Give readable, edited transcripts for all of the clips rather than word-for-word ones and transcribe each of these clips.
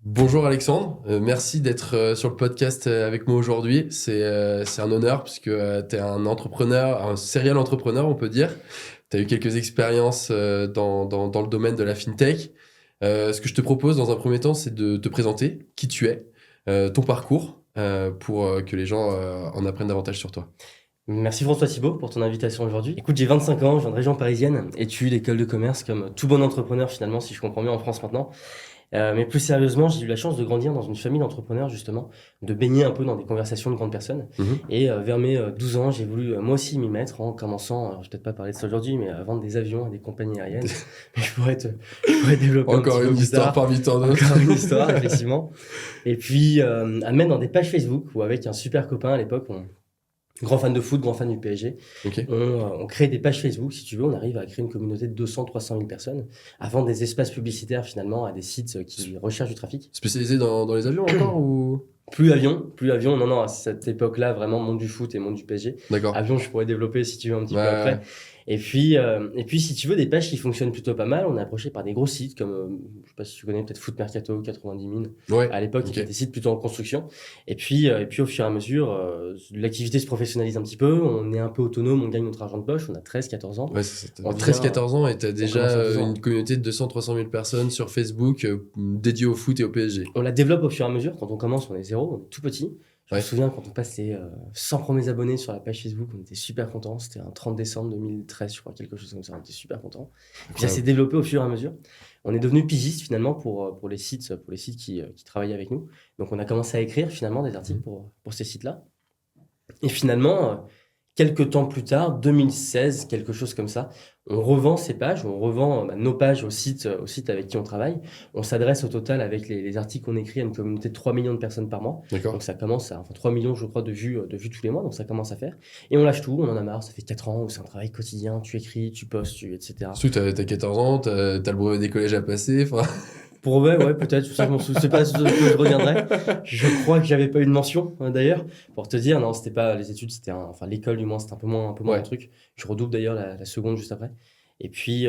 Bonjour Alexandre, merci d'être sur le podcast avec moi aujourd'hui. C'est un honneur puisque tu es un entrepreneur, un serial entrepreneur on peut dire. Tu as eu quelques expériences dans le domaine de la fintech. Ce que je te propose dans un premier temps, c'est de te présenter qui tu es, ton parcours, pour que les gens en apprennent davantage sur toi. Merci François Thibault pour ton invitation aujourd'hui. Écoute, j'ai 25 ans, je viens de région parisienne, études, école de commerce, comme tout bon entrepreneur finalement, si je comprends bien en France maintenant. Mais plus sérieusement, j'ai eu la chance de grandir dans une famille d'entrepreneurs justement, de baigner un peu dans des conversations de grandes personnes. Mhm. Et vers mes 12 ans, j'ai voulu moi aussi m'y mettre en commençant, alors je vais peut-être pas parler de ça aujourd'hui, mais à vendre des avions à des compagnies aériennes. Mais je pourrais développer un petit Encore peu une plus histoire tard. parmi tant d'autres. Encore une histoire, effectivement. Et puis, à mettre dans des pages Facebook, où avec un super copain à l'époque, grand fan de foot, grand fan du PSG. Ok. On crée des pages Facebook, si tu veux, on arrive à créer une communauté de 200-300 000 personnes, à vendre des espaces publicitaires finalement à des sites qui recherchent du trafic. Spécialisé dans les avions encore ou... Plus avion, non, non, à cette époque-là, vraiment monde du foot et monde du PSG. D'accord. Avion, je pourrais développer si tu veux un petit Ouais, peu après. ouais. Et puis, si tu veux, des pages qui fonctionnent plutôt pas mal, on est approché par des gros sites comme, je sais pas si tu connais, peut-être Foot Mercato, 90 000. Ouais, À l'époque, ok. c'était des sites plutôt en construction. Et puis au fur et à mesure, l'activité se professionnalise un petit peu, on est un peu autonome, on gagne notre argent de poche, on a 13-14 ans. Ouais, On devient, 13-14 ans et t'as on commence déjà à 12 ans. une communauté de 200-300 000 personnes sur Facebook dédiée au foot et au PSG. On la développe au fur et à mesure. Quand on commence, on est zéro, on est tout petit. Je me Ouais. souviens quand on passait 100 premiers abonnés sur la page Facebook, on était super contents. C'était un 30 décembre 2013, je crois, quelque chose comme ça. On était super contents. Et puis ça s'est Incroyable. développé au fur et à mesure. On est devenu pigiste finalement pour les sites qui travaillaient avec nous. Donc on a commencé à écrire finalement des articles Mhm. pour ces sites-là. Et finalement, quelques temps plus tard, 2016, quelque chose comme ça, on revend ces pages, on revend nos pages au site avec qui on travaille. On s'adresse au total avec les articles qu'on écrit à une communauté de 3 millions de personnes par mois. D'accord. Donc ça commence à, enfin 3 millions je crois de vues tous les mois, donc ça commence à faire. Et on lâche tout, on en a marre, ça fait 4 ans où c'est un travail quotidien, tu écris, tu postes, etc. Surtout que t'as 14 ans, t'as le brevet des collèges à passer. Enfin, Pour ouais, peut-être, ça je m'en souviens, c'est pas ce que je reviendrai. Je crois que j'avais pas eu de mention d'ailleurs. Pour te dire, non, c'était pas les études, enfin l'école du moins, c'était un peu moins ouais. mon truc. Je redouble d'ailleurs la seconde juste après. Et puis,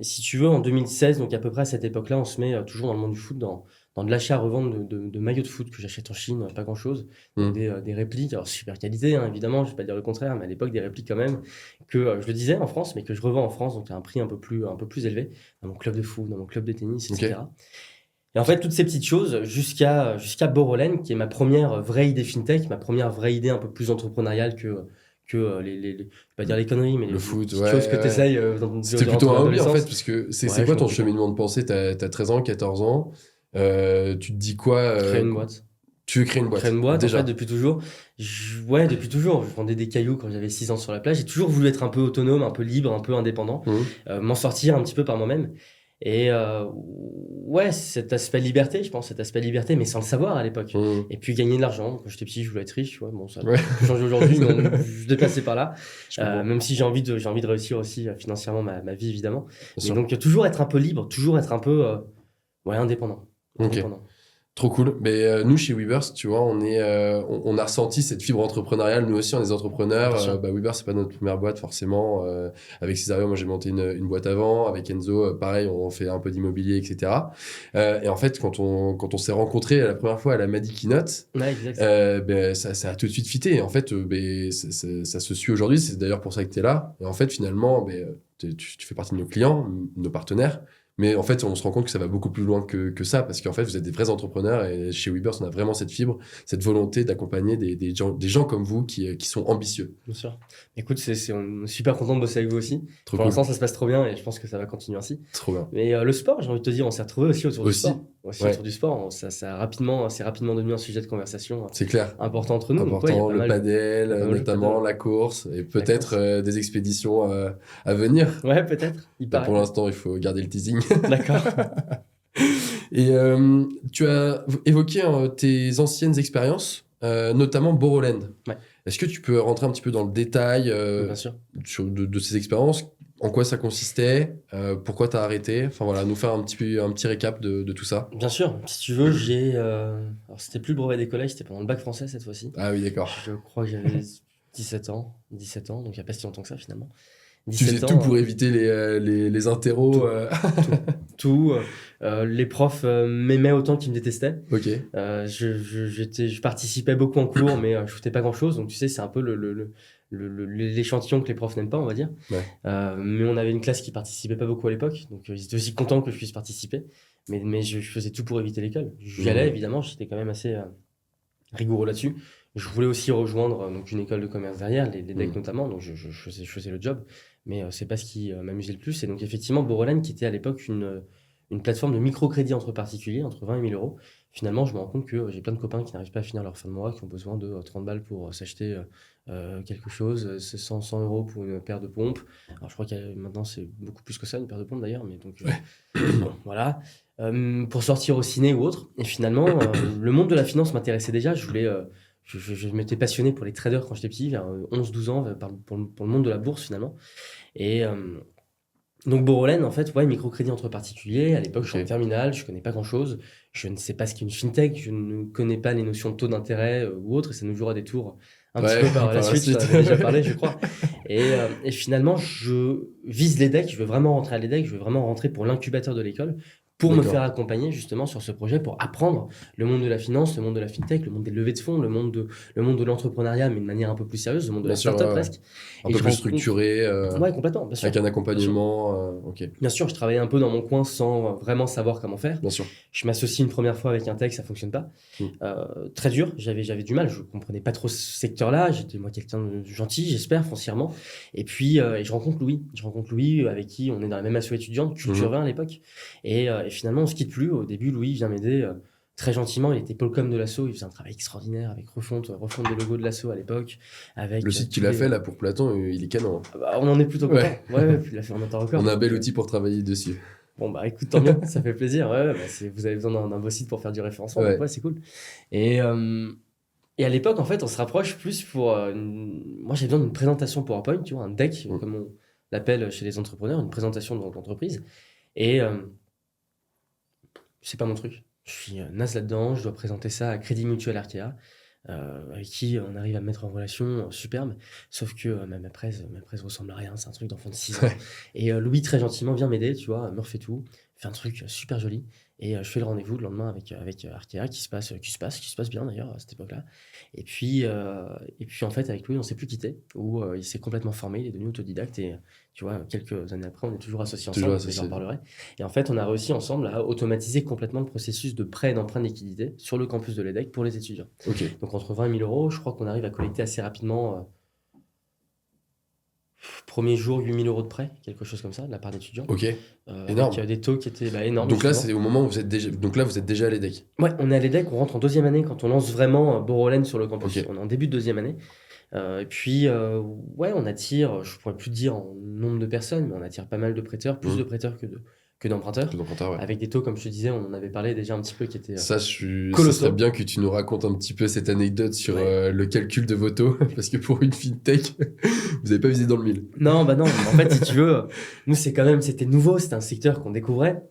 si tu veux, en 2016, donc à peu près à cette époque-là, on se met toujours dans le monde du foot, dans de l'achat-revente de maillots de foot que j'achète en Chine, pas grand-chose. Donc Mhm. des répliques, alors super qualité, hein, évidemment, je vais pas dire le contraire, mais à l'époque, des répliques quand même, que je le disais en France, mais que je revends en France, donc à un prix un peu plus élevé, dans mon club de foot, dans mon club de tennis, Ok. etc. Et en fait, toutes ces petites choses, jusqu'à Borrolen, qui est ma première vraie idée fintech, ma première vraie idée un peu plus entrepreneuriale que je vais pas dire les conneries, mais les Le foot, petites choses ouais, que tu ouais. essayes C'était durant plutôt ton un hobby en fait, adolescence. parce que c'est Ouais, quoi je m'en ton foutais. cheminement de pensée? T'as 13 ans, 14 ans. Tu te dis quoi Créer une boîte. Tu veux créer une Créer boîte, une boîte, en fait, déjà. depuis toujours. Ouais, depuis toujours. Je vendais des cailloux quand j'avais 6 ans sur la plage. J'ai toujours voulu être un peu autonome, un peu libre, un peu indépendant, Mhm. m'en sortir un petit peu par moi-même. Et ouais, cet aspect liberté, je pense, cet aspect liberté, mais sans le savoir à l'époque. Mhm. Et puis gagner de l'argent. Quand j'étais petit, je voulais être riche, tu vois. Bon, ça a Ouais. peut-être un peu changé aujourd'hui, mais je dépassais par là. Je comprends. Même si j'ai envie de réussir aussi financièrement ma vie, évidemment. Bien Mais sûr. donc, toujours être un peu libre, toujours être un peu, ouais, indépendant. Ok. Indépendant. Trop cool. Mais nous, chez Weverse, tu vois, on a ressenti cette fibre entrepreneuriale. Nous aussi, on est des entrepreneurs. Bien sûr. Weverse, c'est pas notre première boîte, forcément. Avec Cesario, moi, j'ai monté une boîte avant. Avec Enzo, pareil, on fait un peu d'immobilier, etc. Et en fait, quand on s'est rencontrés la première fois à la Madi Keynote, Ouais, exact. ça a tout de suite fité. En fait, ça se suit aujourd'hui. C'est d'ailleurs pour ça que tu es là. Et en fait, finalement, tu fais partie de nos clients, nos partenaires. Mais en fait, on se rend compte que ça va beaucoup plus loin que ça, parce qu'en fait, vous êtes des vrais entrepreneurs et chez Weverse, on a vraiment cette fibre, cette volonté d'accompagner des gens comme vous qui sont ambitieux. Bien sûr. Écoute, on est super content de bosser avec vous aussi. Trop Pour cool. l'instant, ça se passe trop bien et je pense que ça va continuer ainsi. Trop bien. Mais le sport, j'ai envie de te dire, on s'est retrouvés aussi autour du Aussi, sport. Aussi ouais, autour du sport, c'est rapidement devenu un sujet de conversation c'est clair. important entre nous. Donc ouais, il y a Important, pas le mal, padel, il y a pas mal de paddle. notamment la course, et La peut-être course. des expéditions à venir. Ouais, peut-être. Il Là, pour paraît. l'instant, il faut garder le teasing. D'accord. Et tu as évoqué tes anciennes expériences, notamment Borroland. Ouais, Est-ce que tu peux rentrer un petit peu dans le détail bien sûr. de ces expériences? En quoi ça consistait? Pourquoi tu as arrêté? Enfin voilà, nous faire un petit récap de tout ça. Bien sûr. Si tu veux, alors, c'était plus le brevet des collèges, c'était pendant le bac français cette fois-ci. Ah oui, d'accord. Je crois que j'avais 17 ans, donc il n'y a pas si longtemps que ça finalement. Tu faisais 17 tout ans. pour éviter les interros. Tout. Les profs m'aimaient autant qu'ils me détestaient. Ok. Je participais beaucoup en cours, mais je foutais pas grand-chose. Donc, tu sais, c'est un peu l'échantillon que les profs n'aiment pas, on va dire. Ouais. Mais on avait une classe qui participait pas beaucoup à l'époque. Donc, ils étaient aussi contents que je puisse participer. Mais je faisais tout pour éviter l'école. J'y allais, évidemment. J'étais quand même assez rigoureux là-dessus. Je voulais aussi rejoindre donc une école de commerce derrière, les decks notamment. Donc, je faisais le job. Mais c'est pas ce qui m'amusait le plus. Et donc, effectivement, Borrelane, qui était à l'époque une plateforme de microcrédit entre particuliers, entre 20 et 1000 euros. Finalement, je me rends compte que j'ai plein de copains qui n'arrivent pas à finir leur fin de mois, qui ont besoin de 30 balles pour s'acheter quelque chose, c'est 100 euros pour une paire de pompes. Alors, je crois que maintenant, c'est beaucoup plus que ça, une paire de pompes d'ailleurs, mais donc, bon, voilà. Pour sortir au ciné ou autre. Et finalement, le monde de la finance m'intéressait déjà. Je m'étais passionné pour les traders quand j'étais petit, vers 11-12 ans, pour le monde de la bourse finalement. Et donc Borrelane, en fait, ouais, microcrédit entre particuliers. À l'époque, je suis en terminale, je connais pas grand-chose. Je ne sais pas ce qu'est une fintech, je ne connais pas les notions de taux d'intérêt ou autre, et ça nous jouera des tours un petit peu par la suite. J'en avais déjà parlé, je crois. Et finalement, je vise l'EDEC, je veux vraiment rentrer à l'EDEC, je veux vraiment rentrer pour l'incubateur de l'école, pour me faire accompagner justement sur ce projet, pour apprendre le monde de la finance, le monde de la fintech, le monde des levées de fonds, le monde de l'entrepreneuriat, mais de manière un peu plus sérieuse, le monde de la startup presque. Un peu plus structuré. Ouais, complètement, bien sûr. Avec un accompagnement. Ok. Bien sûr, je travaillais un peu dans mon coin sans vraiment savoir comment faire. Bien sûr. Je m'associe une première fois avec un tech, ça fonctionne pas. Très dur, j'avais du mal, je comprenais pas trop ce secteur-là. J'étais moi quelqu'un de gentil, j'espère, foncièrement. Et puis, je rencontre Louis. Avec qui on est dans la même asso étudiante, Culture 20 à l'époque. Et finalement, on se quitte plus. Au début, Louis vient m'aider très gentiment. Il était Polcom de l'asso, il faisait un travail extraordinaire avec refonte des logos de l'asso à l'époque. Avec le site qu'il a fait là pour Platon, il est canon. Bah, on en est plutôt content. Ouais, puis il a fait un temps record. On a un bel outil pour travailler dessus. Bon, bah écoute, tant mieux, ça fait plaisir. Ouais, bah, vous avez besoin d'un beau site pour faire du référencement, donc ouais, c'est cool. Et à l'époque, en fait, on se rapproche plus pour. Moi, j'ai besoin d'une présentation PowerPoint, tu vois, un deck, comme on l'appelle chez les entrepreneurs, une présentation de l'entreprise. Et c'est pas mon truc. Je suis naze là-dedans, je dois présenter ça à Crédit Mutuel Arkea, avec qui on arrive à me mettre en relation superbe, sauf que ma presse ressemble à rien, c'est un truc d'enfant de 6 ans. Et Louis très gentiment vient m'aider, tu vois, me refait tout, fait un truc super joli, et je fais le rendez-vous le lendemain avec Arkea, qui se passe bien d'ailleurs à cette époque-là. Et puis en fait avec Louis on s'est plus quitté, où il s'est complètement formé, il est devenu autodidacte, et tu vois, quelques années après, on est toujours associés ensemble, j'en parlerai. Et en fait, on a réussi ensemble à automatiser complètement le processus de prêt et d'emprunt de liquidité sur le campus de l'EDEC pour les étudiants. Donc, entre 20 et 1000 euros, je crois qu'on arrive à collecter assez rapidement, premier jour, 8000 euros de prêt, quelque chose comme ça, de la part d'étudiants. Énorme. Avec des taux qui étaient énormes. Donc là, c'est au moment où vous êtes déjà, vous êtes déjà à l'EDEC. Ouais, on est à l'EDEC, on rentre en deuxième année quand on lance vraiment Borrelane sur le campus. On est en début de deuxième année. Et puis, ouais, on attire, je pourrais plus dire en nombre de personnes, mais on attire pas mal de prêteurs, plus de prêteurs que d'emprunteurs. Avec des taux, comme je te disais, on en avait parlé déjà un petit peu, qui étaient ça serait bien que tu nous racontes un petit peu cette anecdote sur le calcul de vos taux, parce que pour une fintech, vous n'avez pas visé dans le mille. Non, bah non, en fait, si tu veux, nous, c'était nouveau, c'était un secteur qu'on découvrait.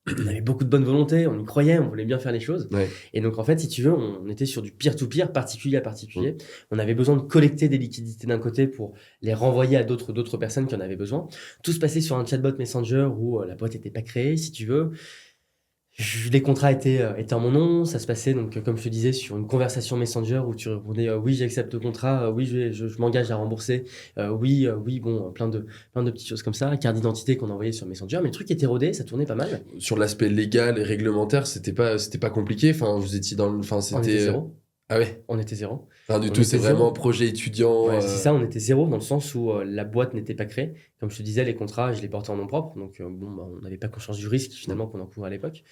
On avait beaucoup de bonne volonté, on y croyait, on voulait bien faire les choses. Et donc, en fait, si tu veux, on était sur du peer-to-peer, particulier à particulier. On avait besoin de collecter des liquidités d'un côté pour les renvoyer à d'autres personnes qui en avaient besoin. Tout se passait sur un chatbot Messenger où la boîte n'était pas créée, si tu veux. Les contrats étaient en mon nom, ça se passait donc comme je te disais sur une conversation Messenger où tu répondais oui j'accepte le contrat, oui je m'engage à rembourser, oui bon plein de petites choses comme ça, carte d'identité qu'on envoyait sur Messenger, mais le truc était rodé, ça tournait pas mal. Sur l'aspect légal et réglementaire, c'était pas compliqué, enfin vous étiez c'était on était zéro. Ah ouais. On était zéro. Enfin, du tout, c'est vraiment projet étudiant. Ouais, c'est ça, on était zéro dans le sens où la boîte n'était pas créée. Comme je te disais, les contrats, je les portais en nom propre. Donc, on n'avait pas conscience du risque finalement qu'on encouvrait à l'époque.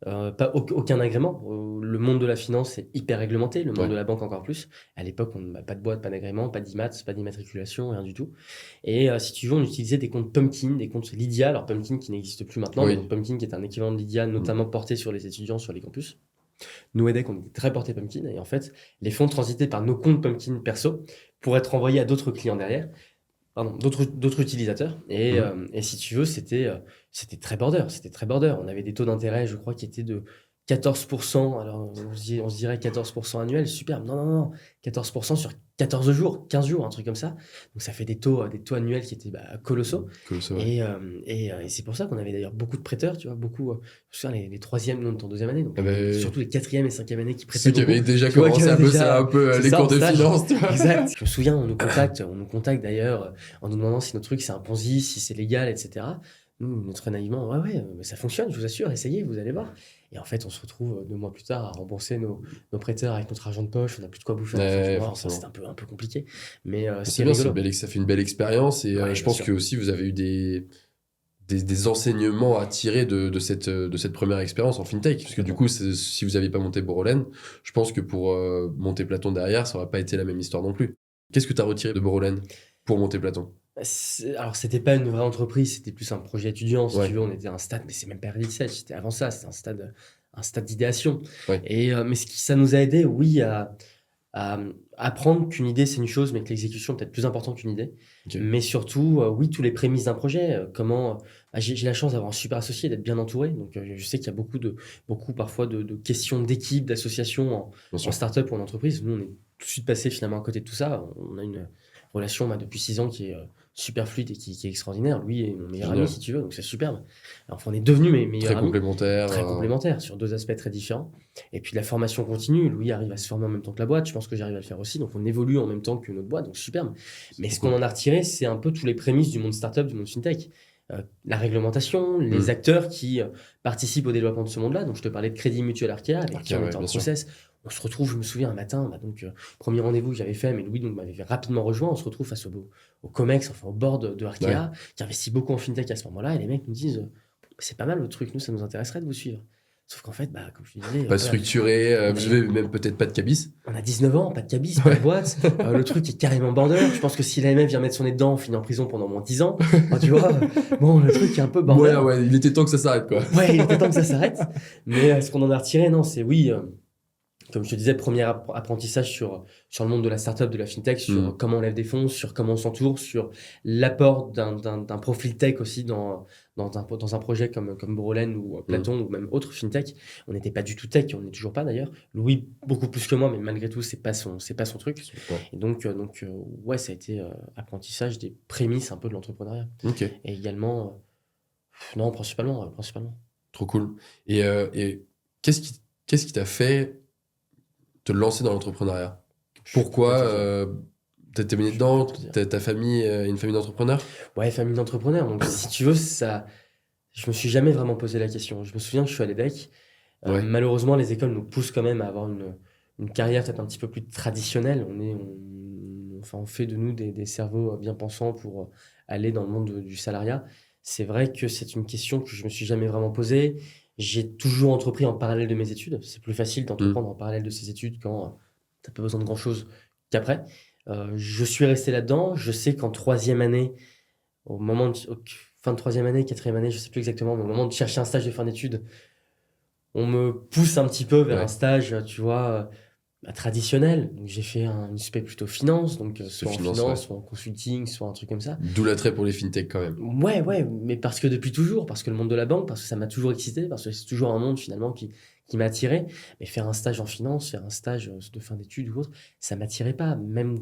Aucun agrément. Le monde de la finance est hyper réglementé, le monde de la banque encore plus. À l'époque, on n'a pas de boîte, pas d'agrément, pas d'IMAT, pas d'immatriculation, rien du tout. Et si tu veux, on utilisait des comptes Pumpkin, des comptes Lydia. Alors Pumpkin qui n'existe plus maintenant, mais Pumpkin qui est un équivalent de Lydia, notamment porté sur les étudiants sur les campus. Nous, EDEC, on était très porté Pumpkin, et en fait, les fonds transitaient par nos comptes Pumpkin perso pour être envoyés à d'autres clients derrière, d'autres utilisateurs. Et si tu veux, c'était très border. On avait des taux d'intérêt, je crois, qui étaient de 14%, alors on se dirait 14% annuel, superbe. Non, non, non, 14% sur 14 jours, 15 jours, un truc comme ça. Donc ça fait des taux annuels qui étaient colossaux. Colossal, ouais. Et c'est pour ça qu'on avait d'ailleurs beaucoup de prêteurs, tu vois, beaucoup, je me souviens, les troisièmes, nous on était en deuxième année, donc Ah bah, surtout les quatrième et cinquième années qui prêtaient ceux qui beaucoup. avaient déjà Tu vois, commencé qui à avaient bosser déjà- un peu c'est les ça, cours de ça, finance, tu vois. Exact. Je me souviens, on nous contacte d'ailleurs en nous demandant si notre truc c'est un Ponzi, si c'est légal, etc. Nous, très naïvement, ouais, mais ça fonctionne, je vous assure, essayez, vous allez voir. Et en fait, on se retrouve 2 mois plus tard à rembourser nos prêteurs avec notre argent de poche, on n'a plus de quoi bouffer à la fin du Ouais, mois. forcément. Enfin, c'était un peu compliqué, mais Mais c'était c'est bien, rigolo. ça fait une belle expérience et Ouais, je bien pense sûr. que aussi vous avez eu des enseignements à tirer de cette première expérience en fintech. Parce que du coup, si vous n'aviez pas monté Borolène, je pense que pour monter Platon derrière, ça n'aurait pas été la même histoire non plus. Qu'est-ce que tu as retiré de Borolène pour monter Platon? Alors, c'était pas une vraie entreprise, c'était plus un projet étudiant, si Ouais. tu veux. On était à un stade, mais c'est même pas early stage, c'était avant ça, c'était un stade d'idéation. Ouais. Mais ça nous a aidé, oui, à apprendre qu'une idée c'est une chose, mais que l'exécution est peut-être plus importante qu'une idée. Ok. Mais surtout, oui, tous les prémices d'un projet. J'ai la chance d'avoir un super associé, d'être bien entouré. Donc, je sais qu'il y a beaucoup parfois de questions d'équipe, d'association Bien en sûr. start-up ou en entreprise. Nous, on est tout de suite passé finalement à côté de tout ça. On a une relation depuis 6 ans qui est super fluide et qui est extraordinaire. Lui est mon meilleur Génial. ami, si tu veux, donc c'est superbe. Enfin, on est devenus mes meilleurs Très amis. complémentaire. Très complémentaires sur 2 aspects très différents. Et puis la formation continue, Louis arrive à se former en même temps que la boîte, je pense que j'arrive à le faire aussi, donc on évolue en même temps que notre boîte, donc superbe. Mais ce qu'on en a retiré, c'est un peu tous les prémices du monde startup, du monde fintech. La réglementation, les acteurs qui participent au développement de ce monde-là. Donc je te parlais de Crédit Mutuel Arkea, avec qui on ouais, était en bien sûr. process. On se retrouve, je me souviens, un matin, premier rendez-vous que j'avais fait, mais Louis donc, m'avait rapidement rejoint. On se retrouve face au COMEX, enfin au board de Arkea, qui investit beaucoup en fintech à ce moment-là. Et les mecs nous disent c'est pas mal le truc, nous, ça nous intéresserait de vous suivre. Sauf qu'en fait, comme je te disais, Pas structuré, vous avez même peut-être pas de cabis. on a 19 ans, pas de cabis, pas de boîte. Le truc est carrément border. Je pense que si l'AMF vient mettre son nez dedans, on finit en prison pendant moins de 10 ans. Enfin, tu vois, bon, le truc est un peu border. Ouais, il était temps que ça s'arrête, quoi. Ouais, il était temps que ça s'arrête. Mais ce qu'on en a retiré, non, c'est oui, comme je te disais, premier apprentissage sur le monde de la startup, de la fintech, sur comment on lève des fonds, sur comment on s'entoure, sur l'apport d'un profil tech aussi dans un projet comme Borolène ou Platon ou même autre fintech. On n'était pas du tout tech, on n'est toujours pas d'ailleurs. Louis, beaucoup plus que moi, mais malgré tout, c'est pas son truc. Ouais. Et donc, ouais, ça a été apprentissage des prémices un peu de l'entrepreneuriat. Ok. Et également, non, principalement. Trop cool. Et qu'est-ce qui t'a fait te lancer dans l'entrepreneuriat? Pourquoi t'as baigné dedans? Ta famille est une famille d'entrepreneurs? Ouais, famille d'entrepreneurs. Donc, si tu veux, je me suis jamais vraiment posé la question. Je me souviens que je suis à l'EDEC. Ouais. Malheureusement, les écoles nous poussent quand même à avoir une carrière peut-être un petit peu plus traditionnelle. On fait de nous des cerveaux bien pensants pour aller dans le monde du salariat. C'est vrai que c'est une question que je me suis jamais vraiment posée. J'ai toujours entrepris en parallèle de mes études. C'est plus facile d'entreprendre en parallèle de ses études quand t'as pas besoin de grand-chose qu'après. Je suis resté là-dedans. Je sais qu'en troisième année, fin de troisième année, quatrième année, je sais plus exactement, mais au moment de chercher un stage de fin d'études, on me pousse un petit peu vers un stage, tu vois, traditionnel. Donc j'ai fait une spé plutôt finance, donc soit en finance, soit en consulting, soit un truc comme ça. D'où l'attrait pour les fintech quand même. Ouais, mais parce que depuis toujours, parce que le monde de la banque, parce que ça m'a toujours excité, parce que c'est toujours un monde finalement qui m'a attiré. Mais faire un stage en finance, faire un stage de fin d'études ou autre, ça m'attirait pas. Même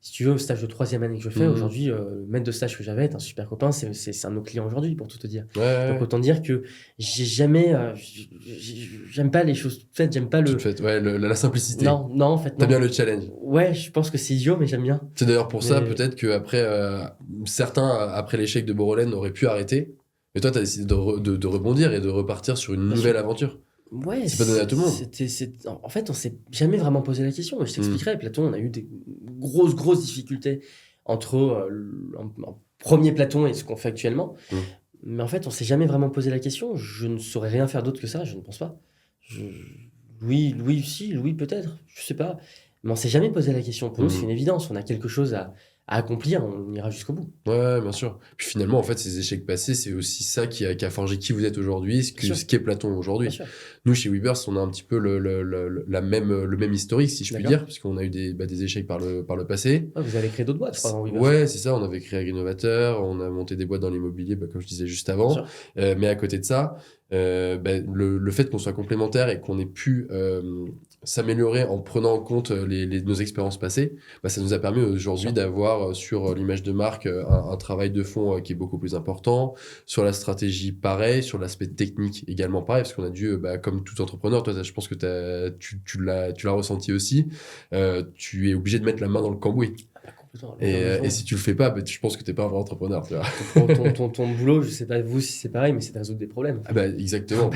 si tu veux, le stage de troisième année que je fais, aujourd'hui, le maître de stage que j'avais est un super copain, c'est un de nos clients aujourd'hui, pour tout te dire. Donc autant dire que j'ai jamais, j'aime pas les choses toutes faites, j'aime pas la simplicité. Non, en fait, non. T'as bien le challenge. Ouais, je pense que c'est idiot, mais j'aime bien. C'est d'ailleurs pour ça, peut-être qu'après, certains, après l'échec de Borolène, auraient pu arrêter. Mais toi, t'as décidé de rebondir et de repartir sur une nouvelle aventure. Ouais, c'est pas donné à tout le monde. En fait, on s'est jamais vraiment posé la question. Mais je t'expliquerai. Platon, on a eu des grosses difficultés entre un premier Platon et ce qu'on fait actuellement. Mais en fait, on s'est jamais vraiment posé la question. Je ne saurais rien faire d'autre que ça, je ne pense pas. Louis peut-être, je sais pas. Mais on s'est jamais posé la question. Pour nous, c'est une évidence. On a quelque chose à accomplir, on ira jusqu'au bout. Ouais, bien sûr. Puis finalement, en fait, ces échecs passés, c'est aussi ça qui a forgé qui vous êtes aujourd'hui, ce qu'est Platon aujourd'hui. Nous, chez Weavers, on a un petit peu le même historique, si je puis dire, puisqu'on a eu des échecs par le passé. Ouais, vous avez créé d'autres boîtes, je crois, dans Weavers. Ouais, c'est ça. On avait créé Agrinnovateur, on a monté des boîtes dans l'immobilier, comme je disais juste avant. Mais à côté de ça, le fait qu'on soit complémentaires et qu'on ait pu s'améliorer en prenant en compte nos expériences passées, ça nous a permis aujourd'hui d'avoir sur l'image de marque un travail de fond qui est beaucoup plus important, sur la stratégie pareil, sur l'aspect technique également pareil, parce qu'on a dû, comme tout entrepreneur, toi je pense que tu l'as ressenti aussi, tu es obligé de mettre la main dans le cambouis. Et si tu le fais pas, je pense que t'es pas un vrai entrepreneur, tu vois. Ton boulot, je sais pas vous si c'est pareil, mais c'est de résoudre des problèmes. Exactement.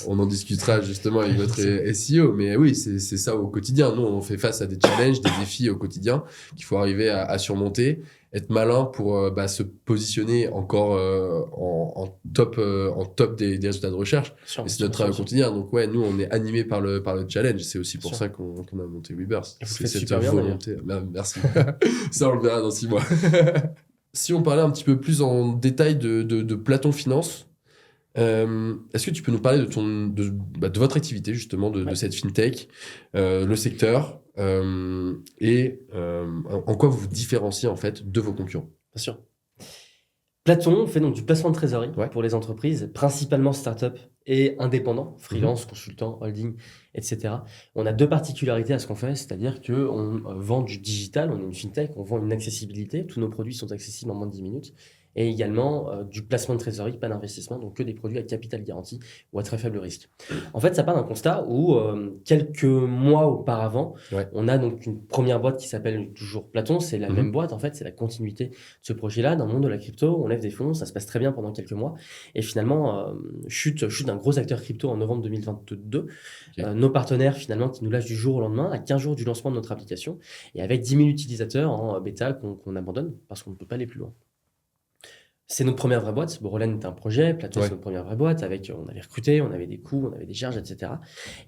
On en discutera justement avec votre SEO, mais oui, c'est ça au quotidien. Nous, on fait face à des challenges, des défis au quotidien qu'il faut arriver à surmonter, être malin pour se positionner encore en top des résultats de recherche. Et c'est notre travail au quotidien. Donc ouais, nous, on est animés par le challenge. C'est aussi pour ça qu'on a monté Weverse. C'est cette volonté. Merci. Ça, on le verra dans 6 mois. Si on parlait un petit peu plus en détail de Platon Finance, est-ce que tu peux nous parler de votre activité, justement, de cette fintech, le secteur, et en quoi vous vous différenciez, en fait, de vos concurrents? Bien sûr. Platon fait donc du placement de trésorerie pour les entreprises, principalement start-up et indépendants, freelance, consultants, holding, etc. On a 2 particularités à ce qu'on fait, c'est-à-dire qu'on vend du digital, on est une fintech, on vend une accessibilité, tous nos produits sont accessibles en moins de 10 minutes, et également du placement de trésorerie, pas d'investissement, donc que des produits à capital garanti ou à très faible risque. En fait, ça part d'un constat où quelques mois auparavant, on a donc une première boîte qui s'appelle toujours Platon, c'est la même boîte en fait, c'est la continuité de ce projet-là. Dans le monde de la crypto, on lève des fonds, ça se passe très bien pendant quelques mois, et finalement, chute d'un gros acteur crypto en novembre 2022. Nos partenaires finalement qui nous lâchent du jour au lendemain, à 15 jours du lancement de notre application, et avec 10 000 utilisateurs en bêta qu'on abandonne parce qu'on ne peut pas aller plus loin. C'est notre première vraie boîte. Borderland est un projet, Platon c'est notre première vraie boîte. On avait recruté, on avait des coûts, on avait des charges, etc.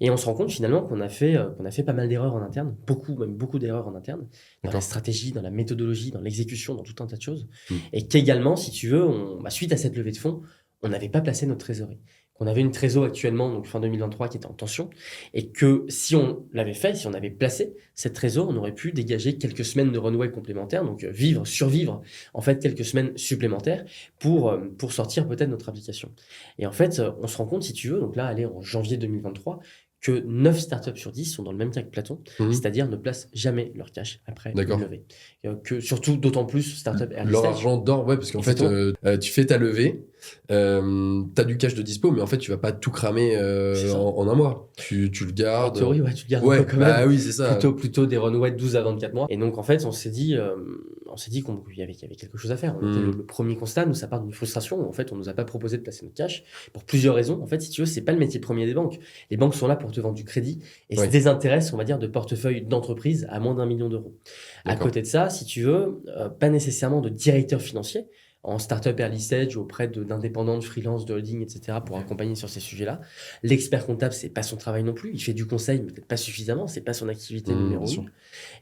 Et on se rend compte finalement qu'on a fait pas mal d'erreurs en interne, beaucoup d'erreurs en interne, dans la stratégie, dans la méthodologie, dans l'exécution, dans tout un tas de choses. Et qu'également, si tu veux, suite à cette levée de fonds, on n'avait pas placé notre trésorerie. Qu'on avait une trésor actuellement, donc fin 2023, qui était en tension, et que si on l'avait fait, si on avait placé cette trésor, on aurait pu dégager quelques semaines de runway complémentaires, donc survivre en fait quelques semaines supplémentaires pour sortir peut-être notre application. Et en fait, on se rend compte, si tu veux, donc là, aller en janvier 2023, que 9 startups sur 10 sont dans le même cas que Platon, c'est-à-dire ne placent jamais leur cash après une levée. Surtout, d'autant plus startup early leur stage. argent dort, parce qu'en fait, tu fais ta levée, t'as du cash de dispo, mais en fait, tu vas pas tout cramer en un mois. Tu le gardes. En théorie, tu le gardes un peu quand même. Oui, c'est ça. Plutôt des runways de 12 à 24 mois. Et donc, en fait, on s'est dit qu'il y avait quelque chose à faire. Le premier constat, nous, ça part d'une frustration. En fait, on nous a pas proposé de placer notre cash pour plusieurs raisons. En fait, si tu veux, c'est pas le métier premier des banques. Les banques sont là pour te vendre du crédit et se désintéressent, on va dire, de portefeuille d'entreprise à moins d'1 million d'euros. À côté de ça, si tu veux, pas nécessairement de directeur financier en startup early stage auprès d'indépendants, de freelance, de holding, etc. pour accompagner sur ces sujets-là. L'expert comptable, c'est pas son travail non plus. Il fait du conseil, mais peut-être pas suffisamment. C'est pas son activité numéro 1.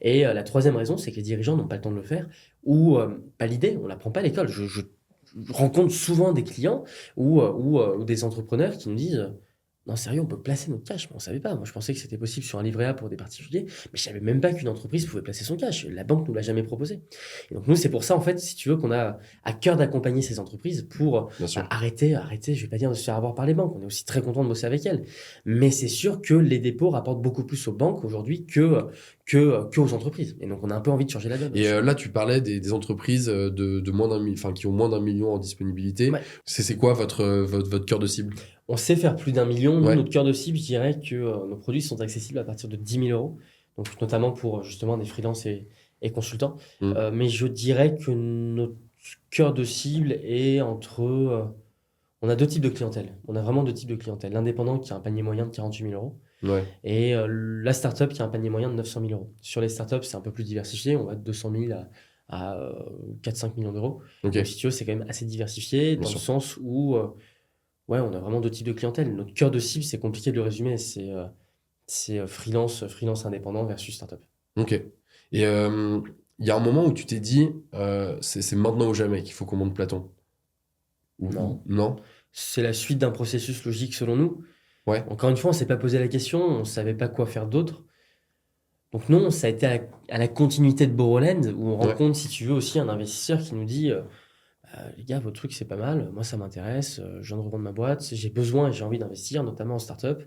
Et la troisième raison, c'est que les dirigeants n'ont pas le temps de le faire ou pas l'idée. On l'apprend pas à l'école. Je rencontre souvent des clients ou des entrepreneurs qui nous disent non, sérieux, on peut placer notre cash. Mais on savait pas. Moi, je pensais que c'était possible sur un livret A pour des particuliers, mais je savais même pas qu'une entreprise pouvait placer son cash. La banque nous l'a jamais proposé. Et donc, nous, c'est pour ça, en fait, si tu veux, qu'on a à cœur d'accompagner ces entreprises pour arrêter, je vais pas dire de se faire avoir par les banques. On est aussi très content de bosser avec elles. Mais c'est sûr que les dépôts rapportent beaucoup plus aux banques aujourd'hui que aux entreprises. Et donc, on a un peu envie de changer la donne. Et là, tu parlais des entreprises de moins d'1 million, enfin, qui ont moins d'1 million en disponibilité. C'est quoi votre cœur de cible? On sait faire plus d'1 million. Nous, notre cœur de cible, je dirais que nos produits sont accessibles à partir de 10 000 euros. Donc, notamment pour justement des freelances et consultants. Mais je dirais que notre cœur de cible est entre... on a 2 types de clientèle. On a vraiment 2 types de clientèle. L'indépendant qui a un panier moyen de 48 000 euros. Et la startup qui a un panier moyen de 900 000 euros. Sur les startups, c'est un peu plus diversifié. On va de 200 000 à 4-5 millions d'euros. Donc, si tu veux, c'est quand même assez diversifié dans le sens où... on a vraiment 2 types de clientèle. Notre cœur de cible, c'est compliqué de le résumer. C'est freelance indépendant versus startup. Ok. Et il y a un moment où tu t'es dit, c'est maintenant ou jamais qu'il faut qu'on monte Platon? Non. C'est la suite d'un processus logique selon nous. Encore une fois, on ne s'est pas posé la question, on ne savait pas quoi faire d'autre. Donc non, ça a été à la continuité de Borderland où on rencontre, si tu veux, aussi un investisseur qui nous dit Les gars, votre truc, c'est pas mal. Moi, ça m'intéresse. Je viens de revendre ma boîte. J'ai besoin et j'ai envie d'investir, notamment en startup.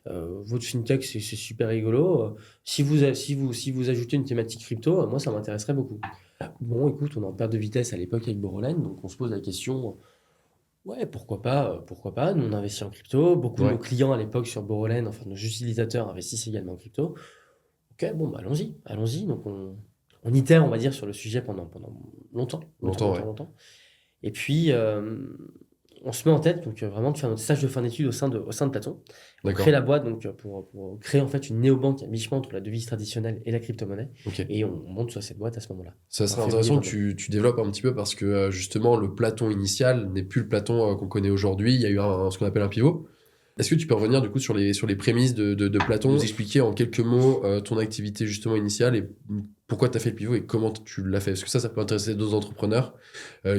Votre fintech, c'est super rigolo. Si vous ajoutez une thématique crypto, moi, ça m'intéresserait beaucoup. Bon, écoute, on est en perte de vitesse à l'époque avec Borroland, donc on se pose la question, ouais, pourquoi pas, nous on investit en crypto, beaucoup de Ouais. nos clients à l'époque sur Borroland, enfin nos utilisateurs investissent également en crypto. Ok, bon, bah, allons-y, donc on itère, on va dire, sur le sujet pendant Longtemps, ouais. longtemps. Et puis, on se met en tête, donc vraiment, de faire notre stage de fin d'études au sein de Platon. On D'accord. crée la boîte donc, pour créer en fait une néobanque à mi-chemin entre la devise traditionnelle et la crypto-monnaie. Ok. Et on monte sur cette boîte à ce moment-là. Ça serait En intéressant que février tu développes un petit peu parce que justement, le Platon initial n'est plus le Platon qu'on connaît aujourd'hui. Il y a eu ce qu'on appelle un pivot. Est-ce que tu peux revenir du coup sur les prémices de Platon, nous expliquer en quelques mots ton activité justement initiale et pourquoi tu as fait le pivot et comment tu l'as fait? Parce que ça peut intéresser d'autres entrepreneurs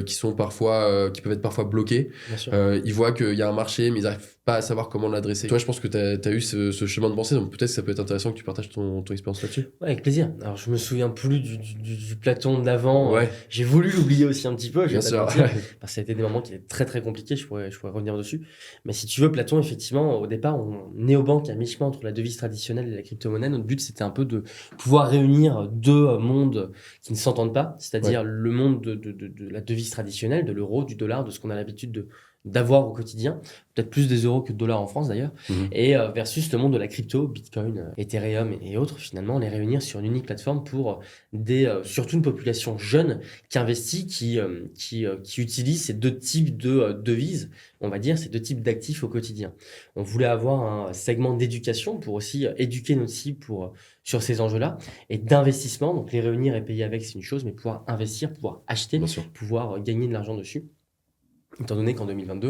qui peuvent être parfois bloqués. Bien sûr. Ils voient qu'il y a un marché, mais ils n'arrivent pas à savoir comment l'adresser. Toi, je pense que tu as eu ce chemin de pensée, donc peut-être que ça peut être intéressant que tu partages ton expérience là-dessus. Ouais, avec plaisir. Alors, je me souviens plus du Platon d'avant. Ouais, J'ai voulu l'oublier aussi un petit peu, je bien vais pas te sûr. mentir, parce que ça a été des moments qui étaient très très compliqués, je pourrais revenir dessus. Mais si tu veux, Platon, effectivement, au départ, on néobanque à mi-chemin entre la devise traditionnelle et la crypto-monnaie. Notre but, c'était un peu de pouvoir réunir deux mondes qui ne s'entendent pas, c'est-à-dire le monde de la devise traditionnelle, de l'euro, du dollar, de ce qu'on a l'habitude d'avoir au quotidien, peut-être plus des euros que de dollars en France d'ailleurs, Mhm. et versus le monde de la crypto, Bitcoin, Ethereum et autres, finalement, les réunir sur une unique plateforme pour surtout une population jeune qui investit, qui utilise ces deux types de devises, on va dire, ces deux types d'actifs au quotidien. On voulait avoir un segment d'éducation pour aussi éduquer notre cible sur ces enjeux-là, et d'investissement, donc les réunir et payer avec, c'est une chose, mais pouvoir investir, pouvoir acheter, Bien sûr. pouvoir gagner de l'argent dessus. Étant donné qu'en 2022,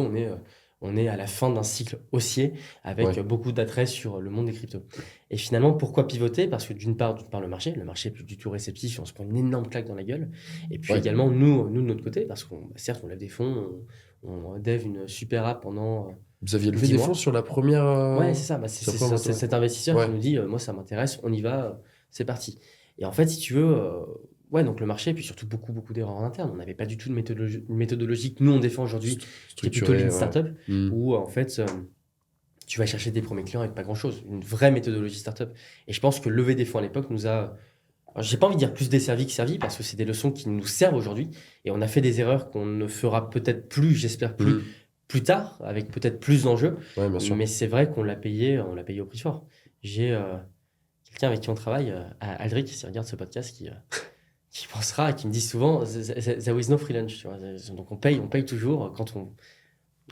on est à la fin d'un cycle haussier avec Ouais. beaucoup d'attrait sur le monde des cryptos. Et finalement, pourquoi pivoter? Parce que d'une part, le marché est plus du tout réceptif et on se prend une énorme claque dans la gueule. Et puis Ouais. également, nous de notre côté, parce qu'on certes, on lève des fonds, on dev une super app pendant... Vous aviez levé 10 des mois. fonds sur la première. Ouais, c'est ça. sur la première C'est montée. cet investisseur Ouais. qui nous dit, moi, ça m'intéresse, on y va, c'est parti. Et en fait, si tu veux, ouais, donc le marché, et puis surtout beaucoup d'erreurs en interne. On n'avait pas du tout de méthodologie que nous, on défend aujourd'hui, qui est plutôt Structuré. lean Ouais. startup, Mhm. où en fait, tu vas chercher tes premiers clients avec pas grand-chose. Une vraie méthodologie startup. Et je pense que lever des fonds à l'époque nous a... Alors, j'ai pas envie de dire plus desservi que servi, parce que c'est des leçons qui nous servent aujourd'hui. Et on a fait des erreurs qu'on ne fera peut-être plus, j'espère plus, Mhm. plus tard, avec peut-être plus d'enjeux. Ouais, bien sûr. Mais c'est vrai qu'on l'a payé au prix fort. J'ai quelqu'un avec qui on travaille, Aldric, s'il regarde ce podcast, qui pensera et qui me dit souvent there is no free lunch, tu vois. Donc on paye toujours quand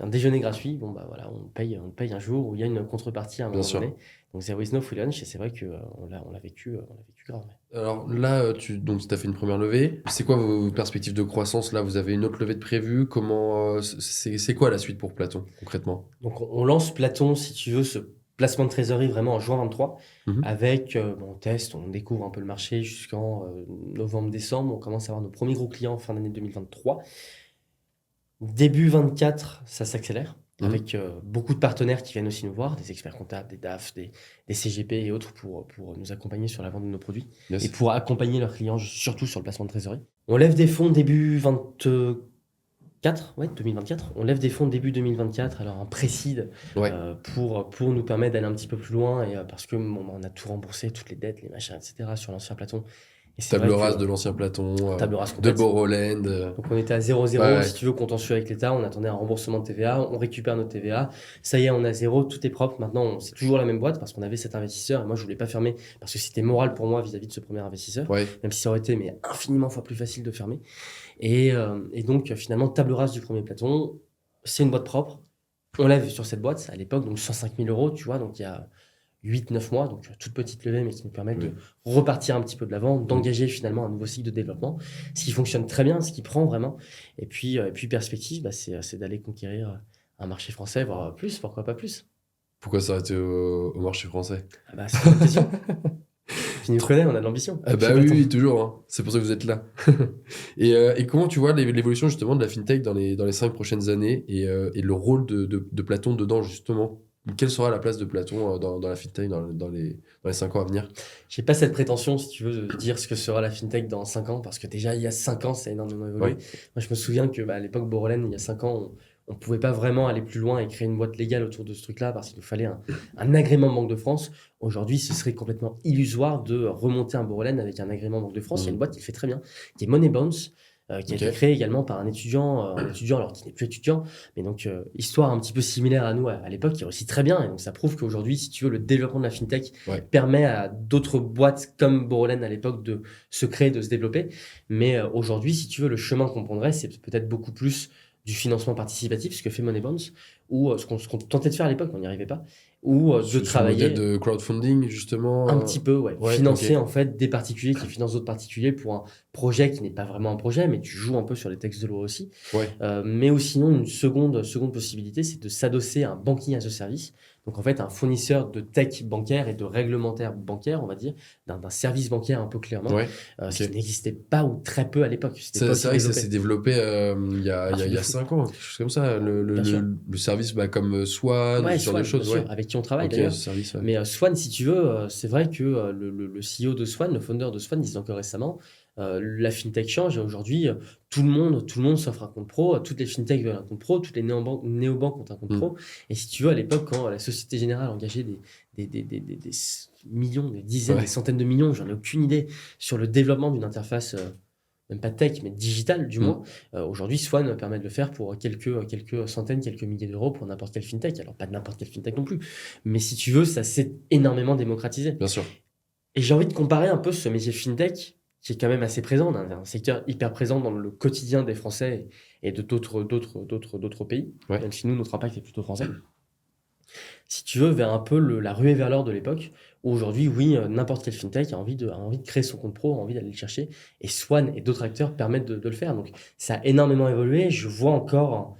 un déjeuner gratuit, bon bah voilà, on paye un jour où il y a une contrepartie à un Bien moment sûr. donné. Donc there is no free lunch, et c'est vrai que on l'a vécu grave. Ouais. Alors là, tu as fait une première levée. C'est quoi vos perspectives de croissance? Là, vous avez une autre levée de prévue. Comment c'est quoi la suite pour Platon, concrètement? Donc on lance Platon, si tu veux, ce placement de trésorerie vraiment en juin 23, Mhm. avec, on teste, on découvre un peu le marché jusqu'en novembre-décembre. On commence à avoir nos premiers gros clients fin d'année 2023. Début 24, ça s'accélère, Mhm. avec beaucoup de partenaires qui viennent aussi nous voir, des experts comptables, des DAF, des CGP et autres pour nous accompagner sur la vente de nos produits Yes. et pour accompagner leurs clients, surtout sur le placement de trésorerie. On lève des fonds début 2024. On lève des fonds début 2024, alors en précide, Ouais. pour nous permettre d'aller un petit peu plus loin, et parce que on a tout remboursé, toutes les dettes, les machins, etc. sur l'ancien Platon. Et c'est Table vrai que- rase de l'ancien Platon, Table rase de complète. Borroland. Donc on était à 0,0, Ouais. si tu veux, contentieux avec l'État, on attendait un remboursement de TVA, on récupère notre TVA, ça y est, on a 0, tout est propre. Maintenant, c'est toujours la même boîte parce qu'on avait cet investisseur, et moi je voulais pas fermer parce que c'était moral pour moi vis-à-vis de ce premier investisseur, Ouais. même si ça aurait été mais infiniment fois plus facile de fermer. Et donc finalement, table rase du premier Platon, c'est une boîte propre, on lève sur cette boîte à l'époque, donc 105 000 euros, tu vois, donc il y a 8-9 mois, donc toute petite levée, mais qui nous permettent de repartir un petit peu de l'avant, d'engager finalement un nouveau cycle de développement, ce qui fonctionne très bien, ce qui prend vraiment. Et puis perspective, bah, c'est d'aller conquérir un marché français, voire plus, pourquoi pas plus. Pourquoi s'arrêter au marché français? Ah bah, c'est une question. Tu nous connais, on a de l'ambition. Ah bah Chez Platon. oui, toujours. Hein. C'est pour ça que vous êtes là. Et comment tu vois l'évolution justement de la fintech dans les 5 prochaines années et le rôle de Platon dedans justement? quelle sera la place de Platon dans la fintech dans les 5 ans à venir? J'ai pas cette prétention, si tu veux, de dire ce que sera la fintech dans 5 ans, parce que déjà, il y a 5 ans, ça a énormément évolué. Ouais. Moi, je me souviens que à l'époque Borrelène, il y a 5 ans, on pouvait pas vraiment aller plus loin et créer une boîte légale autour de ce truc-là, parce qu'il nous fallait un agrément Banque de France. Aujourd'hui, ce serait complètement illusoire de remonter un Borrelène avec un agrément Banque de France. Il y a une boîte qui le fait très bien, qui est Money Bounce, qui a été créé également par un étudiant alors qui n'est plus étudiant, mais donc histoire un petit peu similaire à nous à l'époque, qui réussit très bien. Et donc ça prouve qu'aujourd'hui, si tu veux, le développement de la fintech permet à d'autres boîtes comme Borrelène à l'époque de se créer, de se développer. Mais aujourd'hui, si tu veux, le chemin qu'on prendrait, c'est peut-être beaucoup plus du financement participatif, ce que fait Money Bounce, ou ce qu'on tentait de faire à l'époque, on n'y arrivait pas, ou de travailler... Sur le modèle de crowdfunding, justement. Un petit peu, ouais. Financer en fait des particuliers qui financent d'autres particuliers pour un projet qui n'est pas vraiment un projet, mais tu joues un peu sur les textes de loi aussi. Mais ou sinon, une seconde possibilité, c'est de s'adosser à un banking as a service. Donc en fait, un fournisseur de tech bancaire et de réglementaire bancaire, on va dire, d'un service bancaire un peu clairement, ce qui n'existait pas ou très peu à l'époque. C'est vrai que ça s'est développé il y a 5 ans, quelque chose comme ça. Le service comme Swan, ce genre de choses. Sûr, avec qui on travaille d'ailleurs. Mais Swan, si tu veux, c'est vrai que le CEO de Swan, le founder de Swan, disait encore récemment, la fintech change et aujourd'hui, tout le monde s'offre un compte pro, toutes les fintechs veulent un compte pro, toutes les néobanques ont un compte pro. Et si tu veux, à l'époque, quand la Société Générale engageait des millions, des dizaines, des centaines de millions, j'en ai aucune idée, sur le développement d'une interface, même pas tech, mais digitale du moins. Aujourd'hui, Swan permet de le faire pour quelques centaines, quelques milliers d'euros pour n'importe quelle fintech. Alors, pas de n'importe quelle fintech non plus. Mais si tu veux, ça s'est énormément démocratisé. Bien sûr. Et j'ai envie de comparer un peu ce métier fintech, qui est quand même assez présent, un secteur hyper présent dans le quotidien des Français et de d'autres pays, même si nous, notre impact est plutôt français. Si tu veux, vers un peu la ruée vers l'or de l'époque, où aujourd'hui, oui, n'importe quelle fintech a envie de créer son compte pro, a envie d'aller le chercher, et Swan et d'autres acteurs permettent de le faire. Donc, ça a énormément évolué. Je vois encore